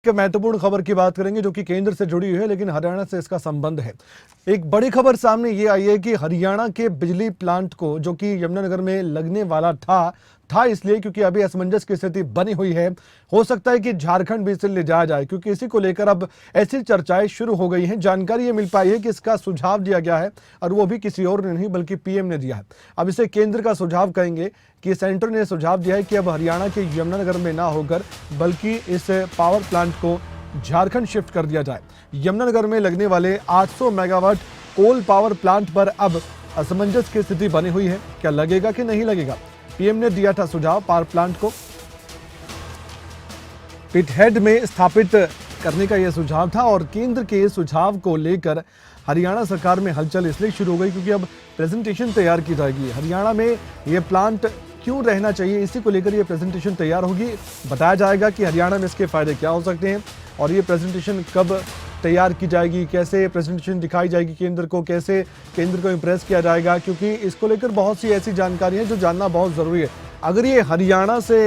एक महत्वपूर्ण खबर की बात करेंगे जो कि केंद्र से जुड़ी हुई है, लेकिन हरियाणा से इसका संबंध है। एक बड़ी खबर सामने ये आई है कि हरियाणा के बिजली प्लांट को, जो कि यमुनानगर में लगने वाला था इसलिए क्योंकि अभी असमंजस की स्थिति बनी हुई है। हो सकता है कि झारखंड भी इसे ले जाया जाए, क्योंकि इसी को लेकर अब ऐसी चर्चाएं शुरू हो गई हैं। जानकारी ये मिल पाई है कि इसका सुझाव दिया गया है, और वो भी किसी और ने नहीं बल्कि पीएम ने दिया है। अब इसे केंद्र का सुझाव कहेंगे कि सेंटर ने सुझाव दिया है कि अब हरियाणा के यमुनानगर में ना होकर बल्कि इस पावर प्लांट को झारखंड शिफ्ट कर दिया जाए। यमुनानगर में लगने वाले 800 मेगावाट कोल पावर प्लांट पर अब असमंजस की स्थिति बनी हुई है। क्या लगेगा कि नहीं लगेगा? पीएम ने दिया था सुझाव पावर प्लांट को पिटहेड में स्थापित करने का यह सुझाव था, और केंद्र के सुझाव को लेकर हरियाणा सरकार में हलचल इसलिए शुरू हो गई क्योंकि अब प्रेजेंटेशन तैयार की जाएगी। हरियाणा में यह प्लांट क्यों रहना चाहिए, इसी को लेकर यह प्रेजेंटेशन तैयार होगी। बताया जाएगा कि हरियाणा में इसके फायदे क्या हो सकते हैं, और ये प्रेजेंटेशन कब तैयार की जाएगी, कैसे प्रेजेंटेशन दिखाई जाएगी केंद्र को, कैसे केंद्र को इंप्रेस किया जाएगा, क्योंकि इसको लेकर बहुत सी ऐसी जानकारी है जो जानना बहुत जरूरी है। अगर ये हरियाणा से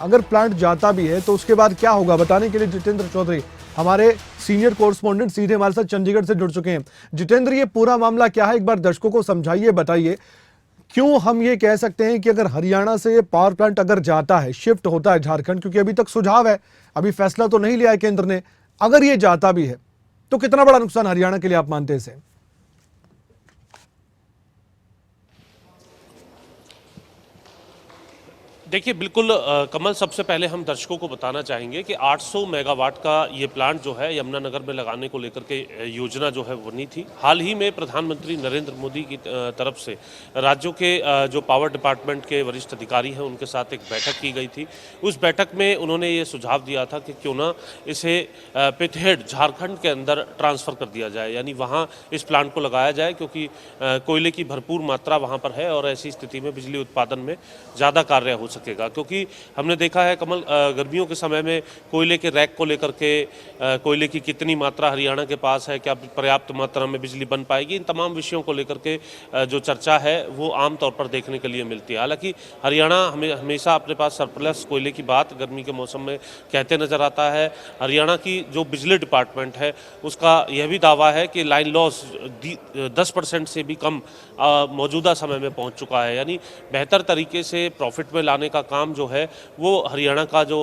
अगर प्लांट जाता भी है तो उसके बाद क्या होगा, बताने के लिए जितेंद्र चौधरी हमारे सीनियर कोरेस्पोंडेंट सीधे हमारे साथ चंडीगढ़ से जुड़ चुके हैं। जितेंद्र, ये पूरा मामला क्या है, एक बार दर्शकों को समझाइए, बताइए क्यों हम ये कह सकते हैं कि अगर हरियाणा से पावर प्लांट अगर जाता है, शिफ्ट होता है झारखंड, क्योंकि अभी तक सुझाव है, अभी फैसला तो नहीं लिया है केंद्र ने, अगर ये जाता भी है तो कितना बड़ा नुकसान हरियाणा के लिए आप मानते हैं इसे? देखिए बिल्कुल कमल, सबसे पहले हम दर्शकों को बताना चाहेंगे कि 800 मेगावाट का ये प्लांट जो है यमुनानगर में लगाने को लेकर के योजना जो है बनी थी। हाल ही में प्रधानमंत्री नरेंद्र मोदी की तरफ से राज्यों के जो पावर डिपार्टमेंट के वरिष्ठ अधिकारी हैं उनके साथ एक बैठक की गई थी। उस बैठक में उन्होंने ये सुझाव दिया था कि क्यों ना इसे पिटहेड झारखंड के अंदर ट्रांसफ़र कर दिया जाए, यानी वहाँ इस प्लांट को लगाया जाए, क्योंकि कोयले की भरपूर मात्रा वहाँ पर है और ऐसी स्थिति में बिजली उत्पादन में ज़्यादा कार्य हो सकेगा। क्योंकि हमने देखा है कमल, गर्मियों के समय में कोयले के रैक को लेकर के कोयले की कितनी मात्रा हरियाणा के पास है, क्या पर्याप्त मात्रा में बिजली बन पाएगी, इन तमाम विषयों को लेकर के जो चर्चा है वो आमतौर पर देखने के लिए मिलती है। हालांकि हरियाणा हमेशा अपने पास सरप्लस कोयले की बात गर्मी के मौसम में कहते नजर आता है। हरियाणा की जो बिजली डिपार्टमेंट है उसका यह भी दावा है कि लाइन लॉस 10% से भी कम मौजूदा समय में पहुंच चुका है, यानी बेहतर तरीके से प्रॉफिट में लाने का काम जो है वो हरियाणा का जो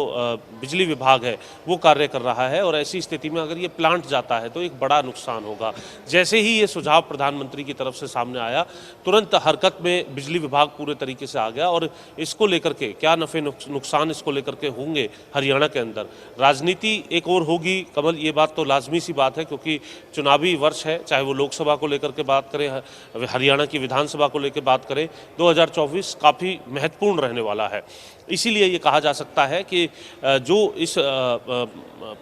बिजली विभाग है वो कार्य कर रहा है। और ऐसी स्थिति में अगर ये प्लांट जाता है तो एक बड़ा नुकसान होगा। जैसे ही ये सुझाव प्रधानमंत्री की तरफ से सामने आया, तुरंत हरकत में बिजली विभाग पूरे तरीके से आ गया, और इसको लेकर के क्या नफे नुकसान इसको लेकर के होंगे हरियाणा के अंदर। राजनीति एक और होगी कमल, ये बात तो लाजमी सी बात है, क्योंकि चुनावी वर्ष है, चाहे वो लोकसभा को लेकर के बात करें, हरियाणा की विधानसभा को लेकर बात करें, 2024 काफ़ी महत्वपूर्ण रहने वाला है। इसीलिए ये कहा जा सकता है कि जो इस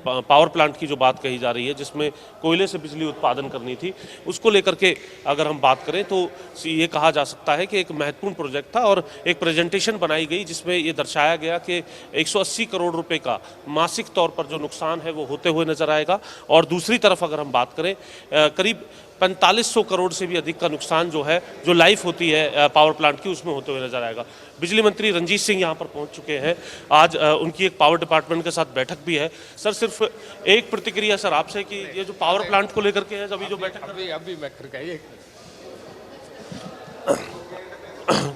पावर प्लांट की जो बात कही जा रही है, जिसमें कोयले से बिजली उत्पादन करनी थी, उसको लेकर के अगर हम बात करें तो ये कहा जा सकता है कि एक महत्वपूर्ण प्रोजेक्ट था। और एक प्रेजेंटेशन बनाई गई जिसमें ये दर्शाया गया कि 180 करोड़ रुपए का मासिक तौर पर जो नुकसान है वो होते हुए नजर आएगा। और दूसरी तरफ अगर हम बात करें, करीब 4500 करोड़ से भी अधिक का नुकसान जो है, जो लाइफ होती है पावर प्लांट की, उसमें होते हुए नजर आएगा। बिजली मंत्री रंजीत सिंह यहाँ पर पहुँच चुके हैं। आज उनकी एक पावर डिपार्टमेंट के साथ बैठक भी है। सर, सिर्फ एक प्रतिक्रिया सर आपसे कि ये जो पावर प्लांट को लेकर के है, अभी जो बैठक अभी मैं कहिए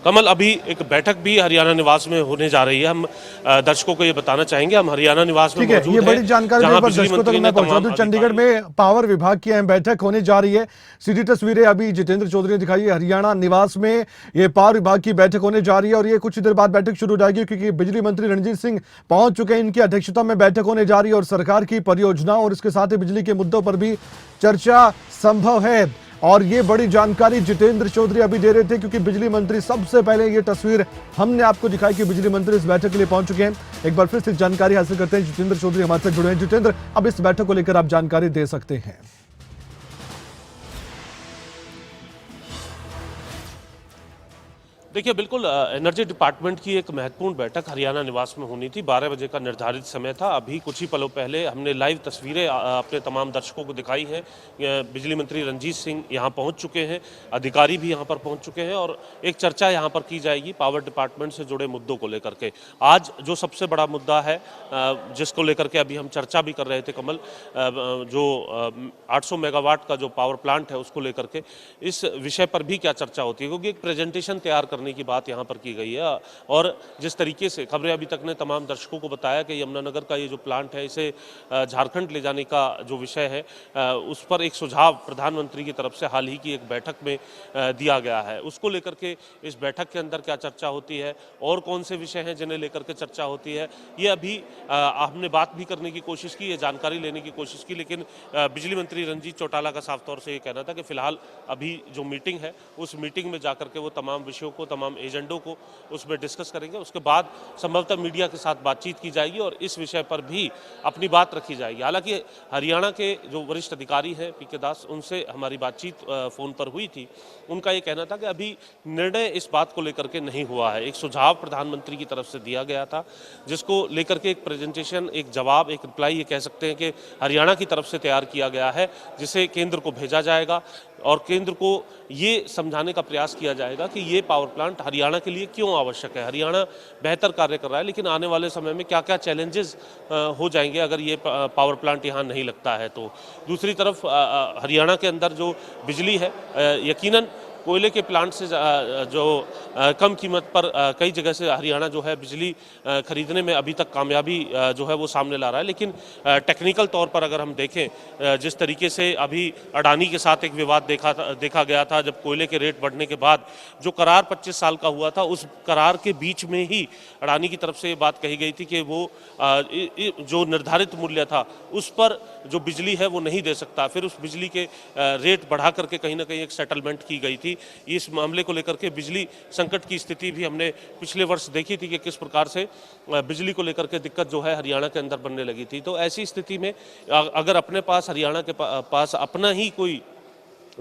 कमल, अभी एक बैठक भी हरियाणा निवास में होने जा रही है। हम दर्शकों को ये बताना चाहेंगे, हम हरियाणा निवास में मौजूद हैं। ये बड़ी जानकारी दर्शकों तक मैं पहुंचा दूं। चंडीगढ़ में पावर विभाग की अहम बैठक होने जा रही है। सीधी तस्वीरें अभी जितेंद्र चौधरी ने दिखाई है। हरियाणा निवास में ये पावर विभाग की बैठक होने जा रही है, और ये कुछ देर बाद बैठक शुरू हो जाएगी, क्योंकि बिजली मंत्री रणजीत सिंह पहुंच चुके हैं। इनकी अध्यक्षता में बैठक होने जा रही है, और सरकार की परियोजना और इसके साथ ही बिजली के मुद्दों पर भी चर्चा संभव है। और ये बड़ी जानकारी जितेंद्र चौधरी अभी दे रहे थे, क्योंकि बिजली मंत्री सबसे पहले ये तस्वीर हमने आपको दिखाई कि बिजली मंत्री इस बैठक के लिए पहुंच चुके हैं। एक बार फिर से जानकारी हासिल करते हैं। जितेंद्र चौधरी हमारे साथ जुड़े हैं। जितेंद्र, अब इस बैठक को लेकर आप जानकारी दे सकते हैं। देखिए बिल्कुल एनर्जी डिपार्टमेंट की एक महत्वपूर्ण बैठक हरियाणा निवास में होनी थी। 12 बजे का निर्धारित समय था। अभी कुछ ही पलों पहले हमने लाइव तस्वीरें अपने तमाम दर्शकों को दिखाई हैं। बिजली मंत्री रणजीत सिंह यहाँ पहुँच चुके हैं, अधिकारी भी यहाँ पर पहुँच चुके हैं और एक चर्चा यहाँ पर की जाएगी पावर डिपार्टमेंट से जुड़े मुद्दों को लेकर के। आज जो सबसे बड़ा मुद्दा है जिसको लेकर के अभी हम चर्चा भी कर रहे थे कमल, जो 800 मेगावाट का जो पावर प्लांट है उसको लेकर के, इस विषय पर भी क्या चर्चा होती है, क्योंकि एक प्रेजेंटेशन तैयार करने की बात यहाँ पर की गई है। और जिस तरीके से खबरें अभी तक ने तमाम दर्शकों को बताया कि यमुनानगर का ये जो प्लांट है इसे झारखंड ले जाने का जो विषय है उस पर एक सुझाव प्रधानमंत्री की तरफ से हाल ही की एक बैठक में दिया गया है। उसको लेकर के इस बैठक के अंदर क्या चर्चा होती है और कौन से विषय हैं जिन्हें लेकर के चर्चा होती है, ये अभी हमने बात भी करने की कोशिश की, ये जानकारी लेने की कोशिश की, लेकिन बिजली मंत्री रंजीत चौटाला का साफ तौर से ये कहना था कि फिलहाल अभी जो मीटिंग है उस मीटिंग में जाकर के वो तमाम विषयों को, तमाम एजेंडों को उसमें डिस्कस करेंगे। उसके बाद संभवतः मीडिया के साथ बातचीत की जाएगी और इस विषय पर भी अपनी बात रखी जाएगी। हालांकि हरियाणा के जो वरिष्ठ अधिकारी हैं पीके दास, उनसे हमारी बातचीत फोन पर हुई थी। उनका ये कहना था कि अभी निर्णय इस बात को लेकर के नहीं हुआ है। एक सुझाव प्रधानमंत्री की तरफ से दिया गया था जिसको लेकर के एक प्रेजेंटेशन, एक जवाब, एक रिप्लाई ये कह सकते हैं कि हरियाणा की तरफ से तैयार किया गया है, जिसे केंद्र को भेजा जाएगा और केंद्र को ये समझाने का प्रयास किया जाएगा कि ये पावर प्लांट हरियाणा के लिए क्यों आवश्यक है। हरियाणा बेहतर कार्य कर रहा है, लेकिन आने वाले समय में क्या क्या चैलेंजेस हो जाएंगे अगर ये पावर प्लांट यहाँ नहीं लगता है। तो दूसरी तरफ हरियाणा के अंदर जो बिजली है, यकीनन कोयले के प्लांट से जो कम कीमत पर कई जगह से हरियाणा जो है बिजली खरीदने में अभी तक कामयाबी जो है वो सामने ला रहा है। लेकिन टेक्निकल तौर पर अगर हम देखें, जिस तरीके से अभी अडानी के साथ एक विवाद देखा गया था, जब कोयले के रेट बढ़ने के बाद जो करार 25 साल का हुआ था, उस करार के बीच में ही अडानी की तरफ से ये बात कही गई थी कि वो जो निर्धारित मूल्य था उस पर जो बिजली है वो नहीं दे सकता। फिर उस बिजली के रेट बढ़ा करके कहीं ना कहीं एक सेटलमेंट की गई थी। इस मामले को लेकर के बिजली संकट की स्थिति भी हमने पिछले वर्ष देखी थी कि किस प्रकार से बिजली को लेकर के दिक्कत जो है हरियाणा के अंदर बनने लगी थी। तो ऐसी स्थिति में अगर अपने पास, हरियाणा के पास अपना ही कोई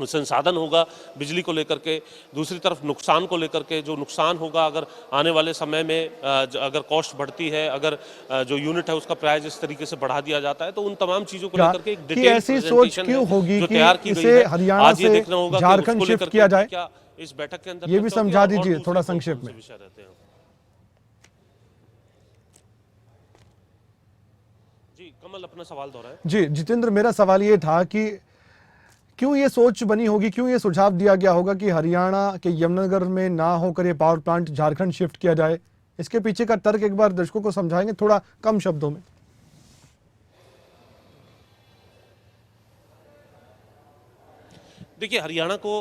संसाधन होगा बिजली को लेकर के, दूसरी तरफ नुकसान को लेकर के, जो नुकसान होगा अगर आने वाले समय में अगर कॉस्ट बढ़ती है, अगर जो यूनिट है उसका प्राइस इस तरीके से बढ़ा दिया जाता है, तो उन तमाम चीजों को लेकर के एक डिटेल ऐसी सोच क्यों होगी कि इसे हरियाणा से झारखंड शिफ्ट किया जाए? क्या इस बैठक के अंदर ये भी समझा दीजिए थोड़ा संक्षेप में। जी कमल, अपना सवाल दोहराएं। जी जितेंद्र, मेरा सवाल ये था कि क्यों ये सोच बनी होगी, क्यों ये सुझाव दिया गया होगा कि हरियाणा के यमुनानगर में ना होकर ये पावर प्लांट झारखंड शिफ्ट किया जाए? इसके पीछे का तर्क एक बार दर्शकों को समझाएंगे थोड़ा कम शब्दों में। देखिए हरियाणा को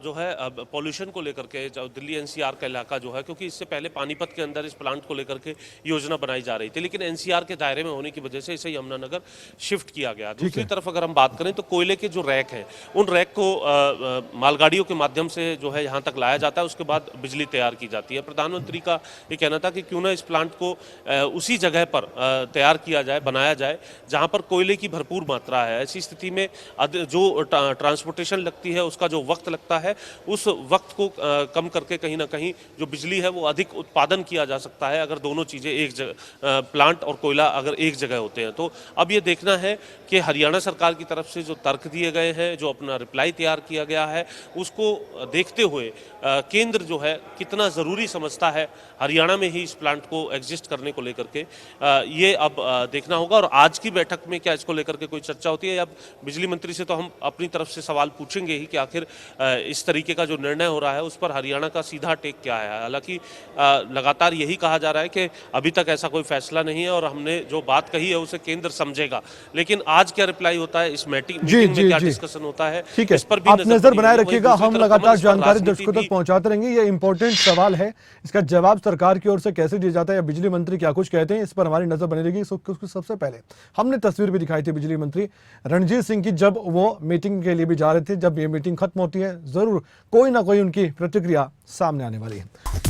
जो है पॉल्यूशन को लेकर के, जो दिल्ली एनसीआर का इलाका जो है, क्योंकि इससे पहले पानीपत के अंदर इस प्लांट को लेकर के योजना बनाई जा रही थी, लेकिन एनसीआर के दायरे में होने की वजह से इसे यमुनानगर शिफ्ट किया गया। दूसरी तरफ अगर हम बात करें तो कोयले के जो रैक हैं, उन रैक को मालगाड़ियों के माध्यम से जो है यहाँ तक लाया जाता है, उसके बाद बिजली तैयार की जाती है। प्रधानमंत्री का ये कहना था कि क्यों ना इस प्लांट को उसी जगह पर तैयार किया जाए, बनाया जाए जहाँ पर कोयले की भरपूर मात्रा है। ऐसी स्थिति में जो ट्रांसपोर्टेशन लगती है, उसका जो वक्त लगता है, उस वक्त को कम करके कहीं ना कहीं जो बिजली है वो अधिक उत्पादन किया जा सकता है अगर दोनों चीज़ें एक जगह, प्लांट और कोयला अगर एक जगह होते हैं। तो अब ये देखना है कि हरियाणा सरकार की तरफ से जो तर्क दिए गए हैं, जो अपना रिप्लाई तैयार किया गया है, उसको देखते हुए केंद्र जो है कितना ज़रूरी समझता है हरियाणा में ही इस प्लांट को एग्जिस्ट करने को लेकर के, ये अब देखना होगा। और आज की बैठक में क्या इसको लेकर के कोई चर्चा होती है? अब बिजली मंत्री से तो हम अपनी तरफ से सवाल पूछेंगे ही कि आखिर इस तरीके का जो निर्णय हो रहा है उस पर हरियाणा का सीधा टेक क्या है। हालांकि लगातार यही कहा जा रहा है कि अभी तक ऐसा कोई फैसला नहीं है और हमने जो बात कही है उसे केंद्र समझेगा, लेकिन आज क्या रिप्लाई होता है, इस मीटिंग में क्या डिस्कशन होता है, ठीक है, इस पर भी आप नजर बनाए रखिएगा। हम लगातार जानकारी दर्शकों तक पहुंचाते रहेंगे। ये इंपॉर्टेंट सवाल है, इसका जवाब सरकार की ओर से कैसे दिया जाता है या बिजली मंत्री क्या कुछ कहते हैं, इस पर हमारी नजर बनी रहेगी। सबसे पहले हमने तस्वीर भी दिखाई थी बिजली मंत्री रणजीत सिंह की, जब वो मीटिंग के लिए भी जा रहे थे। जब ये मीटिंग खत्म होती है जरूर कोई ना कोई उनकी प्रतिक्रिया सामने आने वाली है।